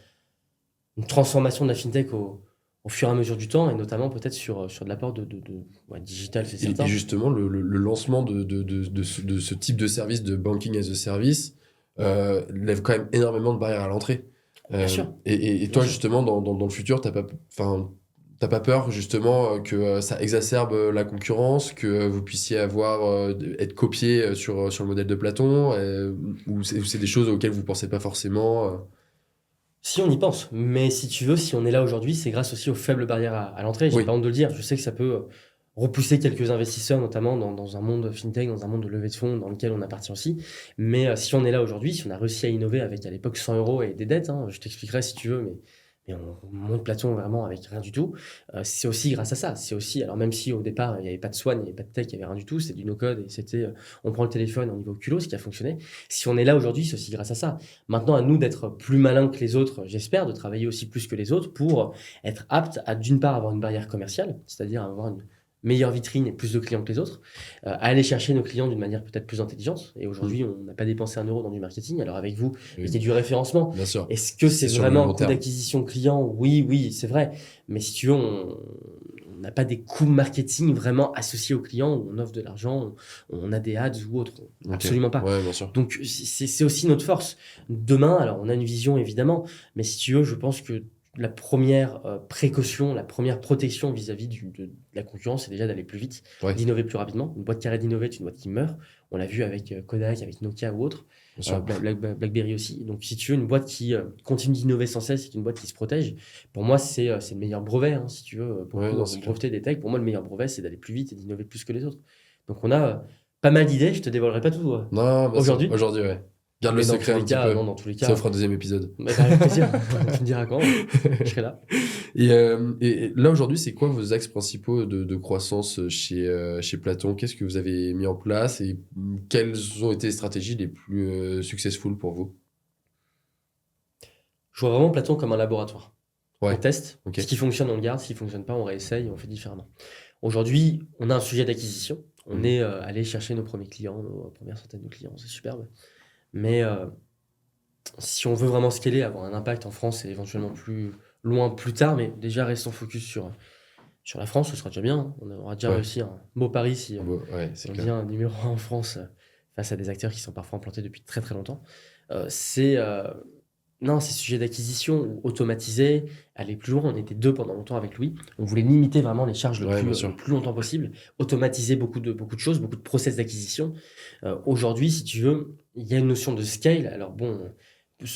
une transformation de la fintech au fur et à mesure du temps, et notamment peut-être sur de l'apport de digital, c'est certain. Et justement, le lancement de ce type de service de banking as a service lève quand même énormément de barrières à l'entrée. Bien sûr. Et toi, justement, dans le futur, t'as pas peur justement que ça exacerbe la concurrence, que vous puissiez être copié sur le modèle de Platon, ou c'est des choses auxquelles vous pensez pas forcément Si on y pense, mais si tu veux, si on est là aujourd'hui, c'est grâce aussi aux faibles barrières à l'entrée. J'ai pas honte de le dire. Je sais que ça peut repousser quelques investisseurs, notamment dans un monde fintech, dans un monde de levée de fonds dans lequel on appartient aussi. Mais si on est là aujourd'hui, si on a réussi à innover avec à l'époque 100 euros et des dettes, je t'expliquerai si tu veux, mais on monte Platon vraiment avec rien du tout. C'est aussi grâce à ça. C'est aussi, alors même si au départ il n'y avait pas de Swan, il n'y avait pas de tech, il n'y avait rien du tout, c'était du no-code et c'était on prend le téléphone, on y va au culot, ce qui a fonctionné. Si on est là aujourd'hui, c'est aussi grâce à ça. Maintenant, à nous d'être plus malins que les autres, j'espère, de travailler aussi plus que les autres pour être apte à d'une part avoir une barrière commerciale, c'est-à-dire avoir une meilleure vitrine et plus de clients que les autres, à aller chercher nos clients d'une manière peut-être plus intelligente. Et aujourd'hui, on n'a pas dépensé 1 euro dans du marketing. Alors avec vous, il y a du référencement. Bien sûr. Est-ce que c'est vraiment un coût d'acquisition client? Oui, c'est vrai. Mais si tu veux, on n'a pas des coûts marketing vraiment associés aux clients, où on offre de l'argent, on a des ads ou autre. Absolument pas. Ouais, bien sûr. Donc c'est aussi notre force. Demain, alors on a une vision évidemment, mais si tu veux, je pense que la première précaution, la première protection vis-à-vis de la concurrence, c'est déjà d'aller plus vite, d'innover plus rapidement. Une boîte qui arrête d'innover est une boîte qui meurt. On l'a vu avec Kodak, avec Nokia ou autre. BlackBerry aussi. Donc, si tu veux, une boîte qui continue d'innover sans cesse, c'est une boîte qui se protège. Pour moi, c'est le meilleur brevet, si tu veux, pour breveter des techs. Pour moi, le meilleur brevet, c'est d'aller plus vite et d'innover plus que les autres. Donc, on a pas mal d'idées. Je te dévoilerai pas tout. Non, aujourd'hui, ouais. Garde le secret un petit peu. Non, dans tous les cas. Ça fera un deuxième épisode. Avec plaisir. Tu me diras quand. Je serai là. Et là, aujourd'hui, c'est quoi vos axes principaux de croissance chez Platon? Qu'est-ce que vous avez mis en place et quelles ont été les stratégies les plus successful pour vous? Je vois vraiment Platon comme un laboratoire. Ouais. On teste. Ce qui fonctionne, on le garde. Ce qui ne fonctionne pas, on réessaye et on fait différemment. Aujourd'hui, on a un sujet d'acquisition. On est allé chercher nos premiers clients, nos premières centaines de clients. C'est superbe. Mais si on veut vraiment scaler, avoir un impact en France et éventuellement plus loin plus tard, mais déjà restons focus sur la France, ce sera déjà bien. On aura déjà réussi un beau pari si on devient numéro 1 en France face à des acteurs qui sont parfois implantés depuis très très longtemps. C'est Non, c'est sujet d'acquisition, automatiser, aller plus loin. On était 2 pendant longtemps avec Louis. On voulait limiter vraiment les charges Ouais, bien sûr. le plus longtemps possible, automatiser beaucoup de choses, beaucoup de process d'acquisition. Aujourd'hui, si tu veux, il y a une notion de scale. Alors bon,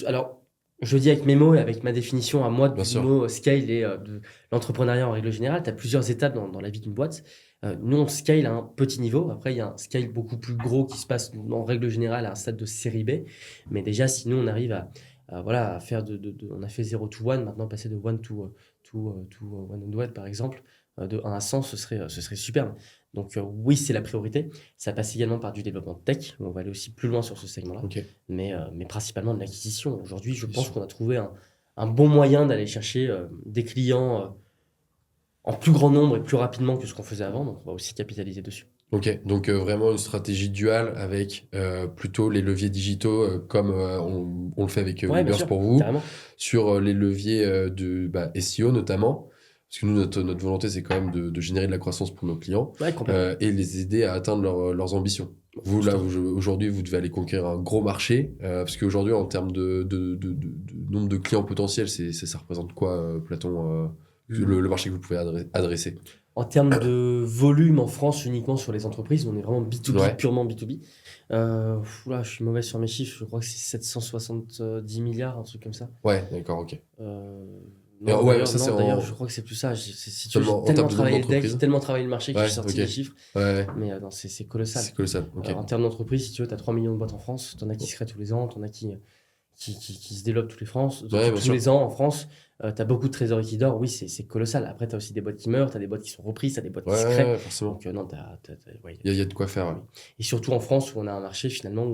alors je le dis avec mes mots et avec ma définition à moi Bien du sûr. mot scale et de l'entrepreneuriat en règle générale. Tu as plusieurs étapes dans la vie d'une boîte. Nous, on scale à un petit niveau. Après, il y a un scale beaucoup plus gros qui se passe en règle générale à un stade de série B. Mais déjà, si nous, on arrive voilà, à faire on a fait 0 to 1, maintenant passer de 1 to 100 par exemple, de 1 à 100, ce serait superbe. Donc oui, c'est la priorité. Ça passe également par du développement de tech. On va aller aussi plus loin sur ce segment-là, Ok. mais principalement de l'acquisition. Aujourd'hui, je pense Acquisition. qu'on a trouvé un bon moyen d'aller chercher des clients en plus grand nombre et plus rapidement que ce qu'on faisait avant. Donc on va aussi capitaliser dessus. Ok, donc vraiment une stratégie duale avec plutôt les leviers digitaux comme on le fait avec Ouais, bien Weavers sûr, pour vous, carrément. sur les leviers de SEO notamment, parce que nous, notre volonté, c'est quand même de générer de la croissance pour nos clients Ouais, complètement. et les aider à atteindre leurs ambitions. Vous, là, aujourd'hui, vous devez aller conquérir un gros marché, parce qu'aujourd'hui, en termes de nombre de clients potentiels, ça représente quoi, Platon, le marché que vous pouvez adresser? En termes de volume en France, uniquement sur les entreprises, on est vraiment B2B, Ouais. purement B2B. Là, je suis mauvais sur mes chiffres, je crois que c'est 770 milliards, un truc comme ça. Ouais, d'accord, ok. Non, ouais, d'ailleurs, ça, c'est d'ailleurs, en- je crois que c'est plus ça. Si tu veux, Seulement j'ai en termes tellement de nombre travaillé le deck, d'entreprises. j'ai tellement travaillé le marché que Ouais, j'ai sorti ok. les chiffres. Ouais, Mais non, c'est colossal. c'est colossal. Ok. En termes d'entreprise, si tu veux, tu as 3 millions de boîtes en France. Tu en as qui se créent tous les ans, tu en as qui se développent Ouais, bien tous sûr. les ans en France. Tu as beaucoup de trésorerie qui dort. Oui, c'est colossal. Après, tu as aussi des boîtes qui meurent, tu as des boîtes qui sont reprises, tu as des boîtes qui se créent. Ouais, forcément. Donc, non, ouais. Il y a de quoi faire. Ouais. Et surtout en France, où on a un marché finalement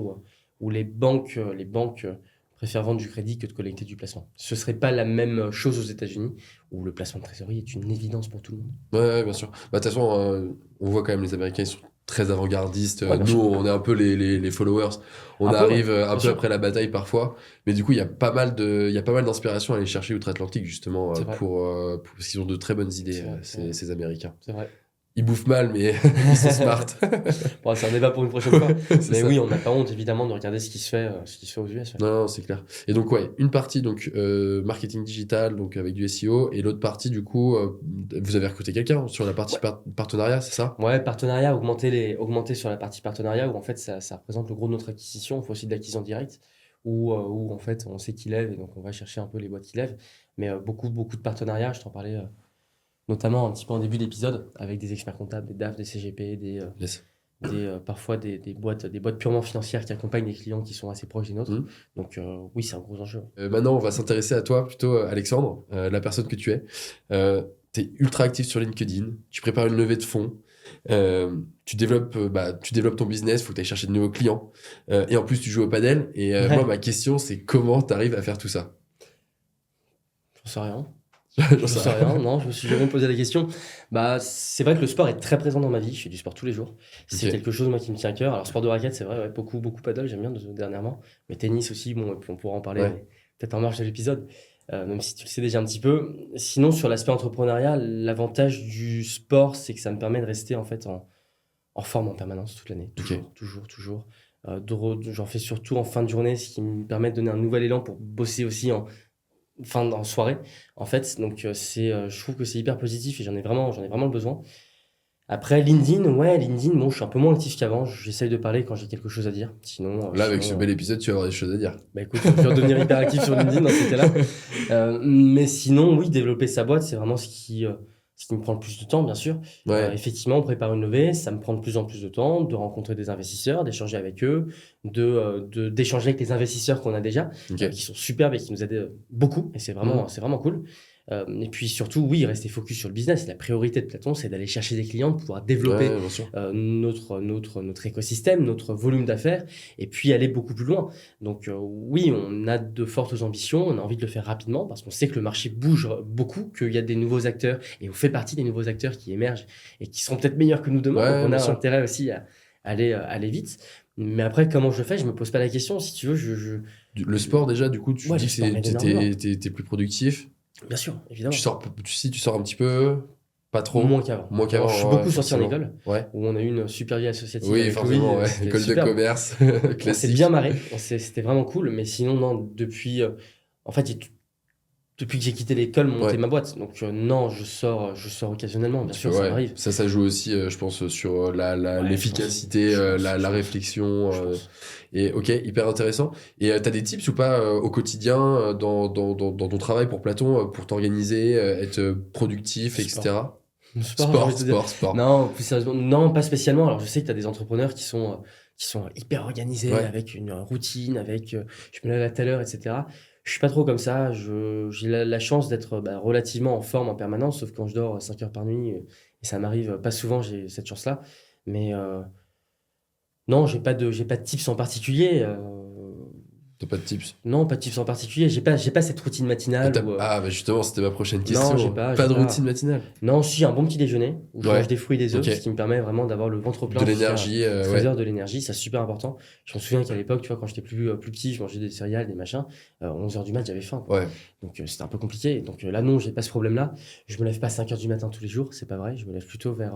où les banques préfèrent vendre du crédit que de collecter du placement. Ce serait pas la même chose aux États-Unis, où le placement de trésorerie est une évidence pour tout le monde. Ouais, bien sûr. Bah, de toute façon, on voit quand même les Américains, ils sont très avant-gardistes. Ouais, bien Nous, sûr. on est un peu les followers. On Un peu, arrive ouais, un bien peu sûr. après la bataille parfois. Mais du coup, il y a pas mal d'inspiration à aller chercher outre-Atlantique, justement, C'est vrai. parce qu'ils ont de très bonnes idées, C'est vrai, c'est vrai. ces Américains. C'est vrai. Ils bouffent mal, mais ils sont smart. Bon, c'est un débat pour une prochaine fois. C'est Mais ça. oui, on n'a pas honte évidemment de regarder ce qui se fait aux US. Ouais. Non, c'est clair. Et donc, ouais, une partie, donc, marketing digital, donc avec du SEO, et l'autre partie, du coup, vous avez recruté quelqu'un sur la partie partenariat, c'est ça? Ouais, partenariat, augmenter sur la partie partenariat où en fait ça représente le gros de notre acquisition. Il faut aussi de l'acquisition directe où en fait on sait qui lève et donc on va chercher un peu les boîtes qui lèvent. Mais beaucoup de partenariats, je t'en parlais notamment un petit peu en début d'épisode avec des experts comptables, des DAF, des CGP, Yes. parfois des boîtes purement financières qui accompagnent des clients qui sont assez proches des nôtres. Mhm. Donc oui, c'est un gros enjeu. Maintenant, on va s'intéresser à toi, plutôt, Alexandre, la personne que tu es. Tu es ultra actif sur LinkedIn, tu prépares une levée de fonds, tu développes ton business, il faut que tu ailles chercher de nouveaux clients. Et en plus, tu joues au padel. Et Ouais. moi, ma question, c'est comment tu arrives à faire tout ça? J'en sais rien. J'en Je sais sais rien, non, je me suis jamais posé la question. Bah, c'est vrai que le sport est très présent dans ma vie, je fais du sport tous les jours. C'est Ok. quelque chose moi qui me tient à cœur. Alors sport de raquette, c'est vrai, ouais, beaucoup paddle, j'aime bien dernièrement. Mais tennis aussi, bon, et puis on pourra en parler Ouais. peut-être en marge de l'épisode, même si tu le sais déjà un petit peu. Sinon, sur l'aspect entrepreneurial, l'avantage du sport, c'est que ça me permet de rester en fait en forme en permanence toute l'année. Ok. Toujours. J'en fais surtout en fin de journée, ce qui me permet de donner un nouvel élan pour bosser aussi en soirée en fait. Donc je trouve que c'est hyper positif et j'en ai vraiment le besoin. Après LinkedIn, bon, je suis un peu moins actif qu'avant, j'essaye de parler quand j'ai quelque chose à dire. Sinon Là, avec ce bel épisode, tu vas avoir des choses à dire. bah écoute, je vais devenir hyper actif sur LinkedIn dans ces cas-là. Mais sinon, oui, développer sa boîte, c'est vraiment ce qui me prend le plus de temps, bien sûr. Ouais. Effectivement, on prépare une levée, ça me prend de plus en plus de temps de rencontrer des investisseurs, d'échanger avec eux, d'échanger avec les investisseurs qu'on a déjà, Ok. qui sont superbes et qui nous aident beaucoup. Et c'est vraiment cool. Et puis surtout, oui, rester focus sur le business. La priorité de Platon, c'est d'aller chercher des clients, de pouvoir développer Ouais, bien sûr. notre écosystème, notre volume d'affaires, et puis aller beaucoup plus loin. Donc oui, on a de fortes ambitions, on a envie de le faire rapidement, parce qu'on sait que le marché bouge beaucoup, qu'il y a des nouveaux acteurs, et on fait partie des nouveaux acteurs qui émergent, et qui seront peut-être meilleurs que nous demain, Ouais, donc on bien a sûr. intérêt aussi à aller vite. Mais après, comment je le fais, je me pose pas la question. Si tu veux, Le sport, déjà, du coup, tu Ouais, dis le sport m'aide énormément. que t'es plus productif. bien sûr, évidemment. Tu sors un petit peu, pas trop. Moins qu'avant. Moins qu'avant, Je suis ouais, beaucoup sorti en forcément. école, Ouais. où on a eu une super vie associative Oui, avec forcément, Louis, ouais. c'était École de superbe. commerce, On s'est classique. bien marré, c'était vraiment cool, mais sinon, non, depuis En fait, depuis que j'ai quitté l'école, monter Ouais. ma boîte. Donc non, je sors occasionnellement, bien sûr, ça Ouais, m'arrive. ça joue aussi, je pense, sur Ouais, l'efficacité, la réflexion. Je pense. Et ok, hyper intéressant. Et t'as des tips ou pas au quotidien, dans ton travail pour Platon, pour t'organiser, être productif, Sport. etc. Le sport, j'ai envie Sport, de te dire. sport, sport. Non, plus sérieusement, non, pas spécialement. Alors, je sais que tu as des entrepreneurs qui sont hyper organisés, Ouais, avec une routine, avec je me lève à telle heure, etc. Je suis pas trop comme ça. J'ai la chance d'être relativement en forme en permanence, sauf quand je dors 5 heures par nuit. Et ça m'arrive pas souvent, j'ai cette chance-là. Mais non, j'ai pas de tips en particulier. t'as pas de tips. Non, pas de tips en particulier. J'ai pas cette routine matinale où, Ah, bah justement, c'était ma prochaine non, question. Pas j'ai de pas. routine matinale. Non, si, un bon petit déjeuner où je mange Ouais, des fruits et des œufs, ok. ce qui me permet vraiment d'avoir le ventre De plein jusqu'à l'énergie, 13 ouais. heures de l'énergie. C'est super important. Je me souviens qu'à l'époque, tu vois, quand j'étais plus petit, je mangeais des céréales, des machins. 11 heures du mat, j'avais faim, quoi. Ouais, Donc, c'était un peu compliqué. Donc, là, non, j'ai pas ce problème-là. Je me lève pas à 5 heures du matin tous les jours, c'est pas vrai. Je me lève plutôt vers.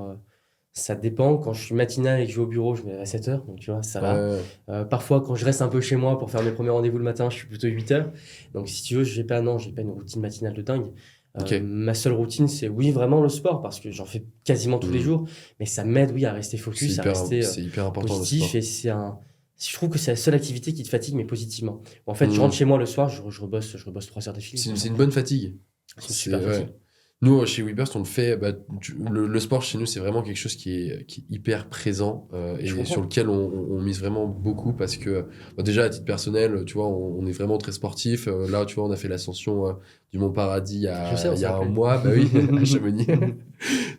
Ça dépend. Quand je suis matinal et que je vais au bureau, je me lève à 7 heures. Donc, tu vois, ça va. ouais. Parfois, quand je reste un peu chez moi pour faire mes premiers rendez-vous le matin, je suis plutôt 8 heures. Donc, si tu veux, non, j'ai pas une routine matinale de dingue. Ok. Ma seule routine, c'est oui, vraiment le sport, parce que j'en fais quasiment tous les Hmm. jours, mais ça m'aide, oui, à rester focus, à rester C'est hyper important le positif, sport. et je trouve que c'est la seule activité qui te fatigue, mais positivement. En fait, je Hmm. rentre chez moi le soir, je rebosse 3 heures d'affilée. C'est une bonne fatigue. C'est une super Ouais. fatigue. Nous, chez Weburst, on le fait. Bah, le sport chez nous, c'est vraiment quelque chose qui est hyper présent Je et sur comprends. lequel on mise vraiment beaucoup parce que, bah, déjà, à titre personnel, tu vois, on est vraiment très sportif. Là, tu vois, on a fait l'ascension du Mont Paradis Je sais, on il y s'est a un rappelé. mois. Bah oui, à Chamonix.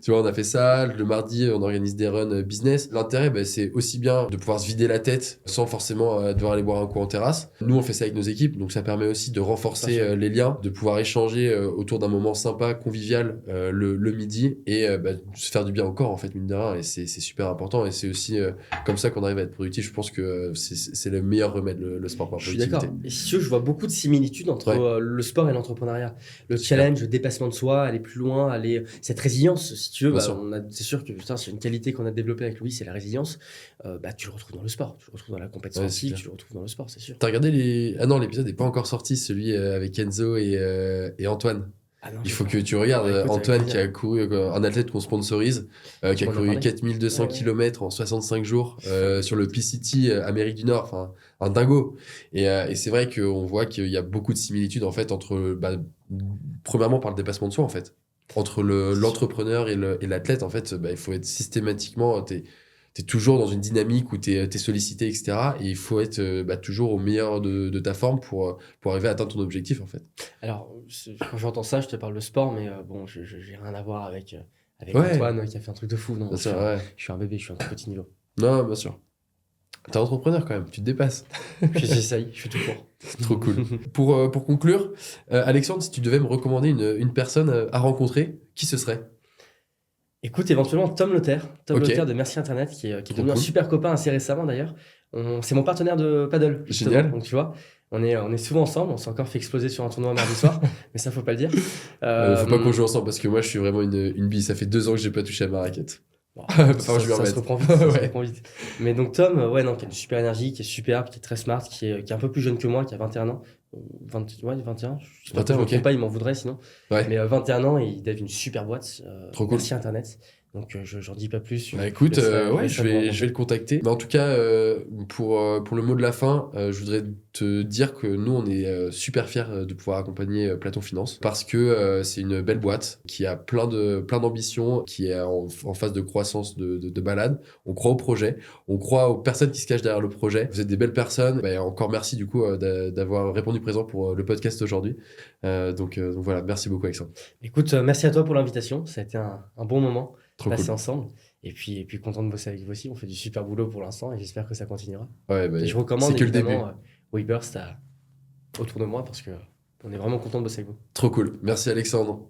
Tu vois, on a fait ça. Le mardi, on organise des runs business. L'intérêt, bah, c'est aussi bien de pouvoir se vider la tête sans forcément devoir aller boire un coup en terrasse. Nous, on fait ça avec nos équipes, donc ça permet aussi de renforcer Tout à fait. les liens, de pouvoir échanger autour d'un moment sympa, convivial le midi et bah, se faire du bien au corps, en fait, mine de rien. Et c'est super important. Et c'est aussi comme ça qu'on arrive à être productif. Je pense que c'est le meilleur remède, le sport pour la Je suis productivité. d'accord. Et si tu veux, je vois beaucoup de similitudes entre Ouais. le sport et l'entrepreneuriat. Le Super. challenge, le dépassement de soi, aller plus loin, cette résilience, si tu veux, Bien bah, sûr. c'est sûr que putain, c'est une qualité qu'on a développée avec Louis, c'est la résilience. Bah, tu le retrouves dans le sport, tu le retrouves dans la compétition Ouais, c'est sportive, clair. tu le retrouves dans le sport, c'est sûr. T'as regardé les... Ah non, l'épisode n'est pas encore sorti, celui avec Enzo et Antoine. Ah non, Il j'ai faut pas. que tu regardes Bah, écoute, avec Antoine qui plaisir. a couru, un athlète qu'on sponsorise, qui Tu a m'en as couru parlé. 4200 Ouais, ouais. km en 65 jours Fabuleux. sur le PCT Amérique du Nord, enfin un dingo. Et c'est vrai qu'on voit qu'il y a beaucoup de similitudes en fait entre, bah, premièrement par le dépassement de soi en fait. Entre C'est sûr. l'entrepreneur et l'athlète, en fait, bah, il faut être systématiquement, t'es toujours dans une dynamique où t'es sollicité, etc. Et il faut être bah, toujours au meilleur de ta forme pour arriver à atteindre ton objectif en fait. Alors, quand j'entends ça, je te parle de sport, mais bon, j'ai rien à voir avec Ouais, Antoine qui a fait un truc de fou. Non, bien sûr, ouais. je suis un bébé, je suis un tout petit niveau. Non, bien sûr. T'es entrepreneur quand même, tu te dépasses. J'essaye, je suis tout pour. Trop cool. Pour conclure, Alexandre, si tu devais me recommander une personne à rencontrer, qui ce serait? Écoute, éventuellement Tom Lothaire, Ok, de Merci Internet, qui est trop devenu un cool. super copain assez récemment d'ailleurs. C'est mon partenaire de paddle, justement. Génial. Donc tu vois, on est souvent ensemble, on s'est encore fait exploser sur un tournoi mardi soir, mais ça faut pas le dire. Faut pas qu'on Euh, joue ensemble parce que moi je suis vraiment une bille. Ça fait 2 ans que j'ai pas touché à ma raquette. bon, Enfin, je vais ça se remettre. reprend vite, ça se Ouais. reprend vite. Mais donc Tom, ouais, non, qui a une super énergie, qui est superbe, qui est très smart, qui est un peu plus jeune que moi, qui a 21 ans. 21, j'espère que je 21, me ok. trompe pas, il m'en voudrait sinon. Ouais, Mais 21 ans, et il dev une super boîte, trop cool. Merci Internet. Donc j'en dis pas plus. Bah écoute, ouais, laisse ça vous je vais le contacter. Mais en tout cas, pour le mot de la fin, je voudrais te dire que nous, on est super fiers de pouvoir accompagner Platon Finance parce que c'est une belle boîte qui a plein d'ambitions, qui est en phase de croissance de balade. On croit au projet, on croit aux personnes qui se cachent derrière le projet. Vous êtes des belles personnes. Bah, encore merci du coup d'avoir répondu présent pour le podcast aujourd'hui. Donc voilà, merci beaucoup Alexandre. Écoute, merci à toi pour l'invitation. Ça a été un bon moment Trop passé cool. ensemble. Et puis content de bosser avec vous aussi. On fait du super boulot pour l'instant et j'espère que ça continuera. Ouais, bah, Et je c'est recommande que le début. évidemment Weburst autour de moi parce que on est vraiment content de bosser avec vous. Trop cool. Merci Alexandre.